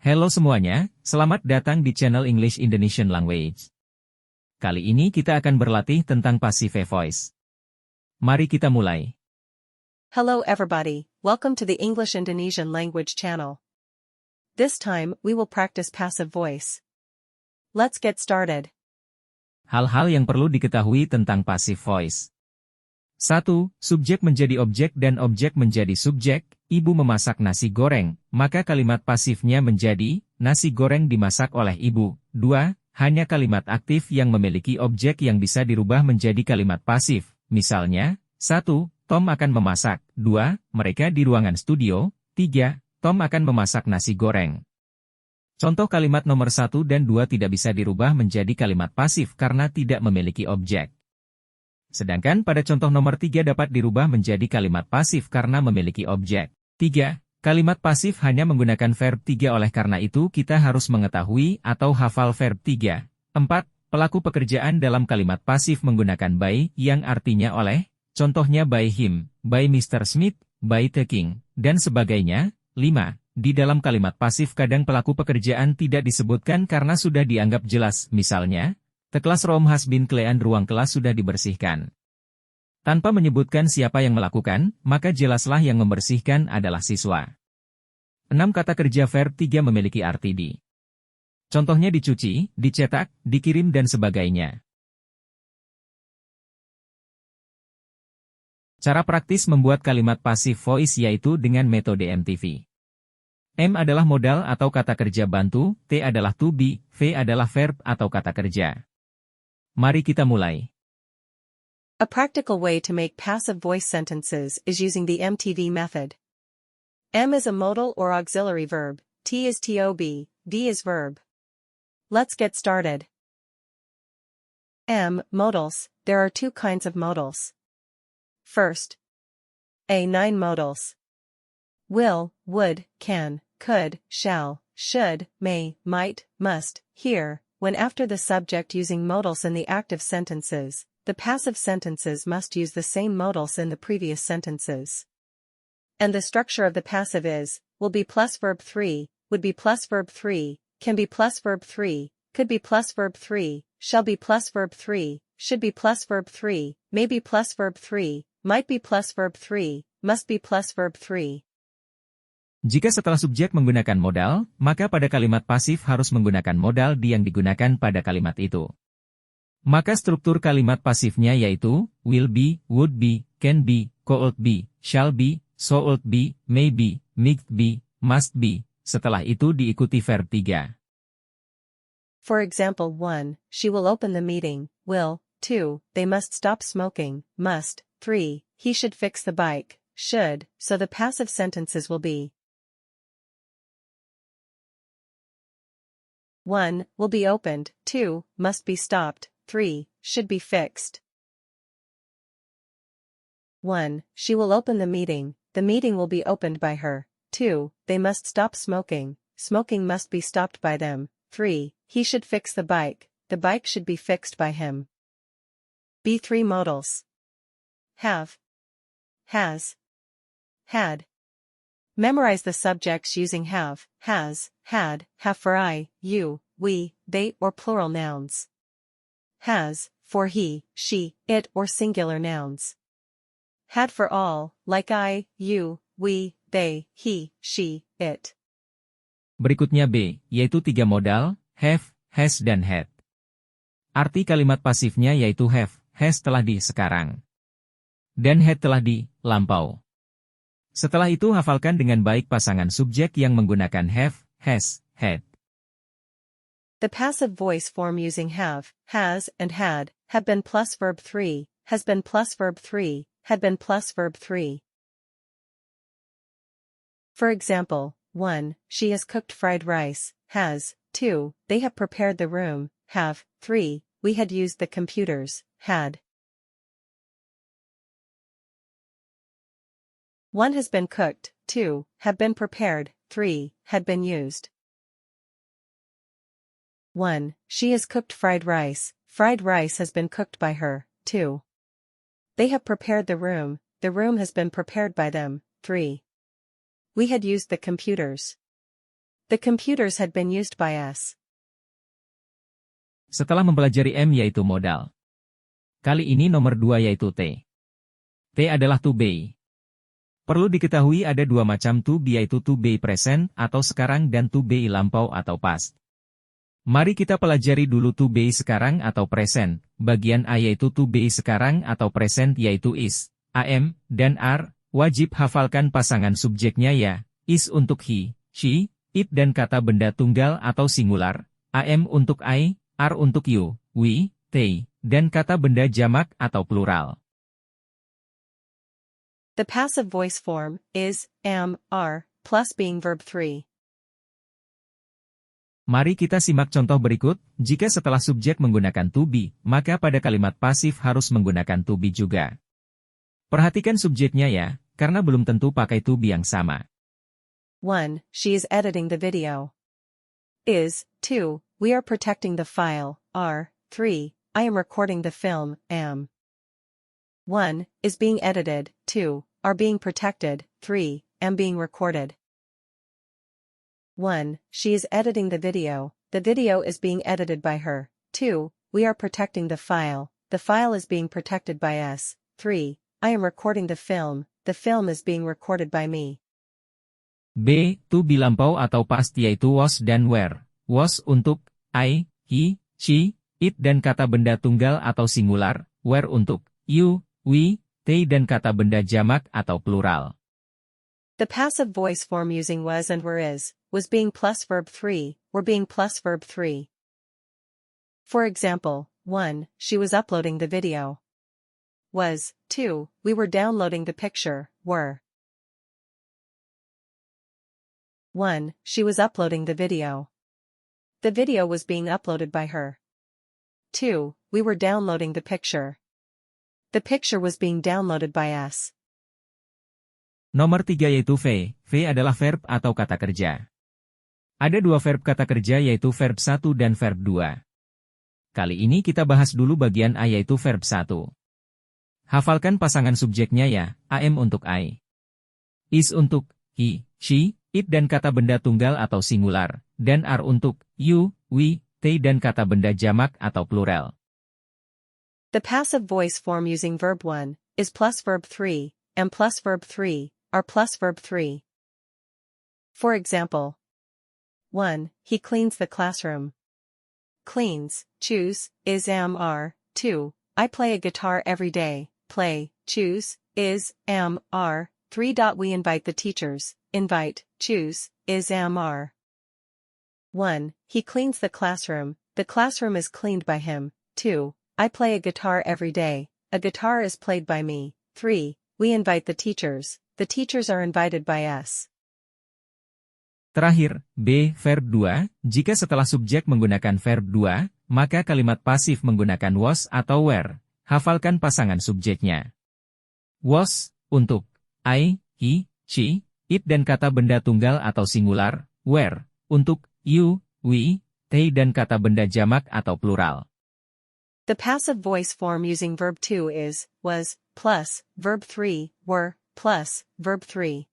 Halo semuanya, selamat datang di channel English Indonesian Language. Kali ini kita akan berlatih tentang passive voice. Mari kita mulai. Hello everybody, welcome to the English Indonesian Language channel. This time, we will practice passive voice. Let's get started. Hal-hal yang perlu diketahui tentang passive voice. 1. Subjek menjadi objek dan objek menjadi subjek. Ibu memasak nasi goreng, maka kalimat pasifnya menjadi, nasi goreng dimasak oleh ibu. 2. Hanya kalimat aktif yang memiliki objek yang bisa dirubah menjadi kalimat pasif. Misalnya, 1. Tom akan memasak. 2. Mereka di ruangan studio. 3. Tom akan memasak nasi goreng. Contoh kalimat nomor 1 dan 2 tidak bisa dirubah menjadi kalimat pasif karena tidak memiliki objek. Sedangkan pada contoh nomor 3 dapat dirubah menjadi kalimat pasif karena memiliki objek. 3. Kalimat pasif hanya menggunakan verb 3 oleh karena itu kita harus mengetahui atau hafal verb 3. 4. Pelaku pekerjaan dalam kalimat pasif menggunakan by yang artinya oleh, contohnya by him, by Mr. Smith, by the king, dan sebagainya. 5. Di dalam kalimat pasif kadang pelaku pekerjaan tidak disebutkan karena sudah dianggap jelas, misalnya, the classroom has been cleaned, ruang kelas sudah dibersihkan. Tanpa menyebutkan siapa yang melakukan, maka jelaslah yang membersihkan adalah siswa. 6. Kata kerja verb 3 memiliki arti di. Contohnya dicuci, dicetak, dikirim dan sebagainya. Cara praktis membuat kalimat passive voice yaitu dengan metode MTV. M adalah modal atau kata kerja bantu, T adalah to be, V adalah verb atau kata kerja. Mari kita mulai. A practical way to make passive voice sentences is using the MTV method. M is a modal or auxiliary verb, T is to be, V is verb. Let's get started. M. Modals. There are two kinds of modals. First, A9 modals. Will, would, can, could, shall, should, may, might, must. Here, when after the subject using modals in the active sentences, the passive sentences must use the same modals in the previous sentences. And the structure of the passive is, will be plus verb 3, would be plus verb 3, can be plus verb 3, could be plus verb 3, shall be plus verb 3, should be plus verb 3, may be plus verb 3, might be plus verb 3, must be plus verb 3. Jika setelah subjek menggunakan modal, maka pada kalimat pasif harus menggunakan modal di yang digunakan pada kalimat itu. Maka struktur kalimat pasifnya yaitu, will be, would be, can be, could be, shall be, should be, may be, might be, must be. Setelah itu diikuti verb 3. For example 1, she will open the meeting, will. 2, they must stop smoking, must. 3, he should fix the bike, should. So the passive sentences will be 1, will be opened, 2, must be stopped, 3, should be fixed. 1, she will open the meeting will be opened by her. 2, they must stop smoking must be stopped by them. 3, he should fix the bike should be fixed by him. B3 modals. Have, has, had. Memorize the subjects using have, has, had, have for I, you, we, they, or plural nouns. Has, for he, she, it, or singular nouns. Had for all, like I, you, we, they, he, she, it. Berikutnya B, yaitu 3 modal, have, has dan had. Arti kalimat pasifnya yaitu have, has telah di sekarang. Dan had telah di lampau. Setelah itu hafalkan dengan baik pasangan subjek yang menggunakan have, has, had. The passive voice form using have, has, and had, have been plus verb 3, has been plus verb 3, had been plus verb 3. For example, 1, she has cooked fried rice, has. 2, they have prepared the room, have. 3, we had used the computers, had. 1 has been cooked, 2, have been prepared, 3, had been used. 1, she has cooked fried rice has been cooked by her. 2, they have prepared the room has been prepared by them. 3, we had used the computers. The computers had been used by us. Setelah mempelajari M yaitu modal. Kali ini nomor 2 yaitu T. T adalah to be. Perlu diketahui ada dua macam to be yaitu to be present atau sekarang dan to be lampau atau past. Mari kita pelajari dulu to be sekarang atau present. Bagian A yaitu to be sekarang atau present yaitu is, am, dan are. Wajib hafalkan pasangan subjeknya ya. Is untuk he, she, it dan kata benda tunggal atau singular. Am untuk I, are untuk you, we, they, dan kata benda jamak atau plural. The passive voice form is, am, are, plus being verb 3. Mari kita simak contoh berikut. Jika setelah subjek menggunakan to be, maka pada kalimat pasif harus menggunakan to be juga. Perhatikan subjeknya ya, karena belum tentu pakai to be yang sama. 1. She is editing the video. Is, 2. We are protecting the file, are, 3. I am recording the film, am. 1. Is being edited, 2. Are being protected, 3. Am being recorded. 1. She is editing the video is being edited by her. 2. We are protecting the file is being protected by us. 3. I am recording the film is being recorded by me. B. To be lampau atau past yaitu was dan were. Was untuk I, he, she, it dan kata benda tunggal atau singular. Were untuk you, we, they dan kata benda jamak atau plural. The passive voice form using was and were is, was being plus verb 3, were being plus verb 3. For example, 1. She was uploading the video. Was, 2. We were downloading the picture, were. 1. She was uploading the video. The video was being uploaded by her. 2. We were downloading the picture. The picture was being downloaded by us. Nomor 3 yaitu V. V adalah verb atau kata kerja. Ada dua verb kata kerja yaitu verb 1 dan verb 2. Kali ini kita bahas dulu bagian A yaitu verb 1. Hafalkan pasangan subjeknya ya, am untuk I. Is untuk he, she, it dan kata benda tunggal atau singular, dan are untuk you, we, they dan kata benda jamak atau plural. The passive voice form using verb 1 is plus verb 3, and plus verb 3 are plus verb 3. For example, 1. He cleans the classroom. Cleans, choose, is am are. 2. I play a guitar every day. Play, choose, is, am, are. 3. We invite the teachers. Invite, choose, is am are. 1. He cleans the classroom. The classroom is cleaned by him. 2. I play a guitar every day. A guitar is played by me. 3. We invite the teachers. The teachers are invited by us. Terakhir, B. Verb 2. Jika setelah subjek menggunakan verb 2, maka kalimat pasif menggunakan was atau were. Hafalkan pasangan subjeknya. Was, untuk I, he, she, it dan kata benda tunggal atau singular. Were, untuk you, we, they dan kata benda jamak atau plural. The passive voice form using verb 2 is, was, plus, verb 3, were, plus, verb 3.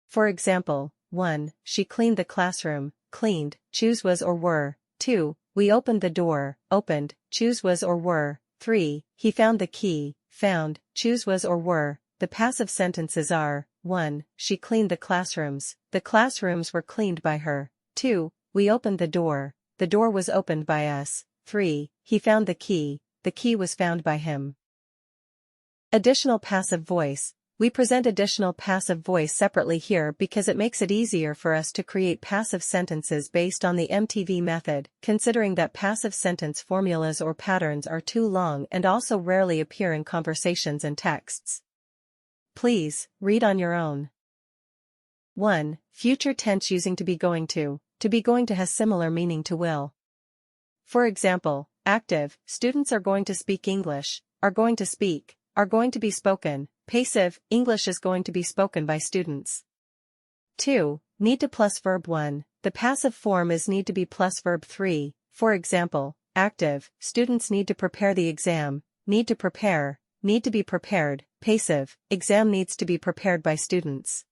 For example, 1. She cleaned the classroom. Cleaned, choose was or were. 2. We opened the door. Opened, choose was or were. 3. He found the key. Found, choose was or were. The passive sentences are, 1. She cleaned the classrooms. The classrooms were cleaned by her. 2. We opened the door. The door was opened by us. 3. He found the key. The key was found by him. Additional passive voice. We present additional passive voice separately here because it makes it easier for us to create passive sentences based on the MTV method, considering that passive sentence formulas or patterns are too long and also rarely appear in conversations and texts. Please, read on your own. 1. Future tense using to be going to. To be going to has similar meaning to will. For example, active, students are going to speak English, are going to speak, are going to be spoken. Passive, English is going to be spoken by students. 2. Need to plus verb 1. The passive form is need to be plus verb 3. For example, active, students need to prepare the exam, need to prepare, need to be prepared. passive, exam needs to be prepared by students.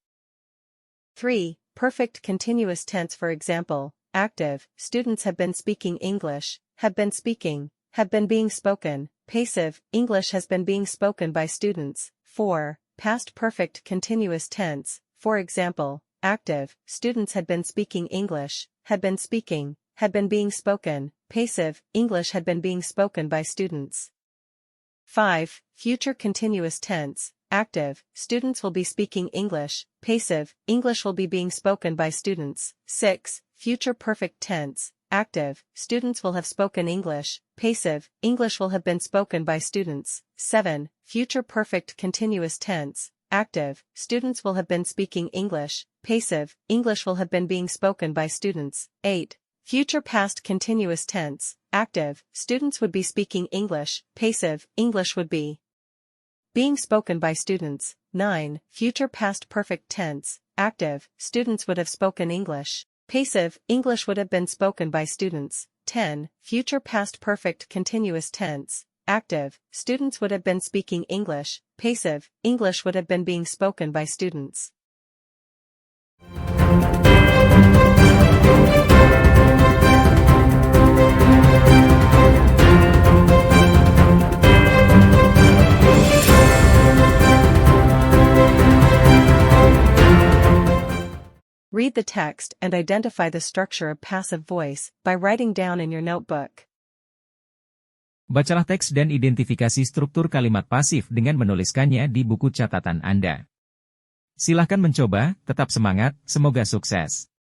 3. Perfect continuous tense. For example, active, students have been speaking English, have been speaking, have been being spoken. Passive, English has been being spoken by students. 4. Past perfect continuous tense. For example, active, students had been speaking English, had been speaking, had been being spoken. Passive, English had been being spoken by students. 5. Future continuous tense. Active, students will be speaking English. Passive, English will be being spoken by students. 6. Future perfect tense. Active, students will have spoken English. Passive, English will have been spoken by students. 7. Future perfect continuous tense. Active, students will have been speaking English. Passive, English will have been being spoken by students. 8. Future past continuous tense. Active, students would be speaking English. Passive, English would be being spoken by students. 9. Future past perfect tense. Active, students would have spoken English. Passive, English would have been spoken by students. 10. Future past perfect continuous tense. Active, students would have been speaking English. Passive, English would have been being spoken by students. Read the text and identify the structure of passive voice by writing down in your notebook. Bacalah teks dan identifikasi struktur kalimat pasif dengan menuliskannya di buku catatan Anda. Silahkan mencoba, tetap semangat, semoga sukses.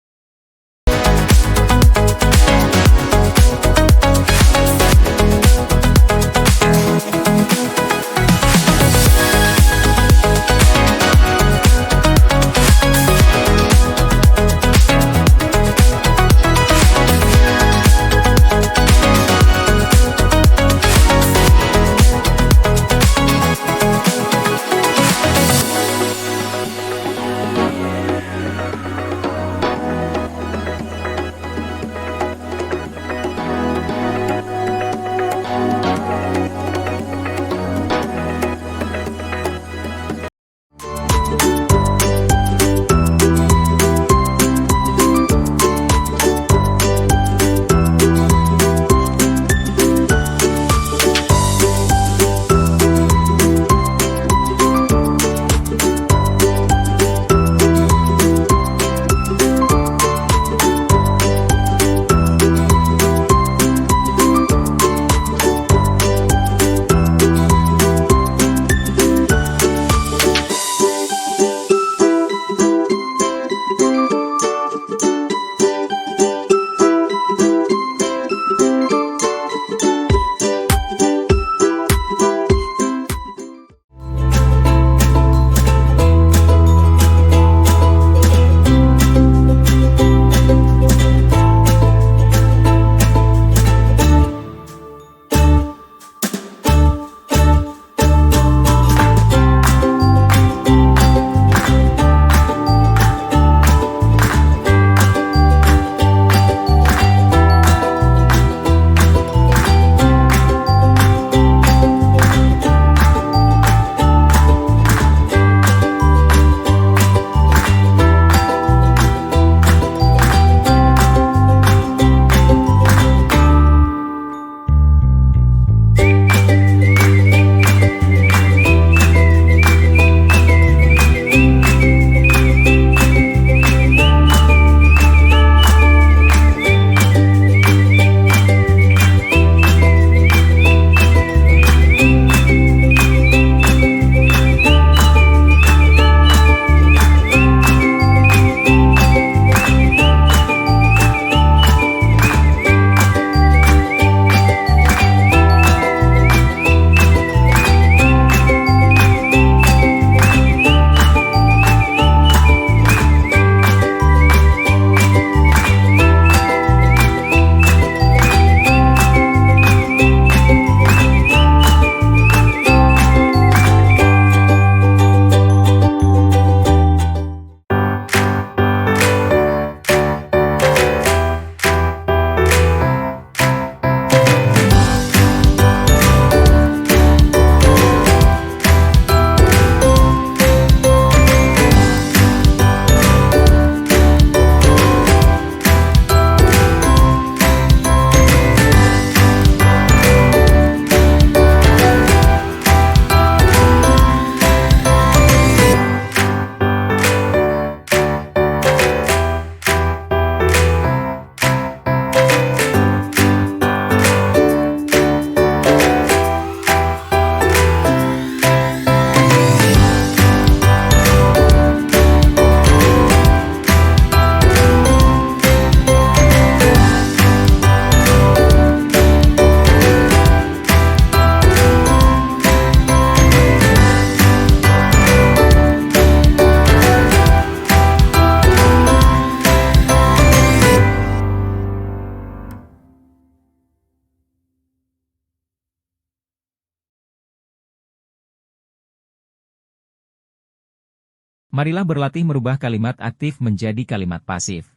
Marilah berlatih merubah kalimat aktif menjadi kalimat pasif.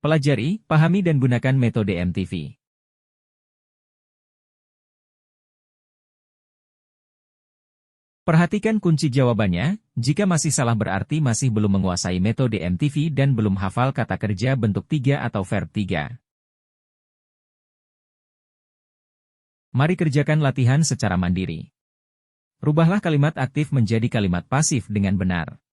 Pelajari, pahami dan gunakan metode MTV. Perhatikan kunci jawabannya, jika masih salah berarti masih belum menguasai metode MTV dan belum hafal kata kerja bentuk 3 atau verb 3. Mari kerjakan latihan secara mandiri. Rubahlah kalimat aktif menjadi kalimat pasif dengan benar.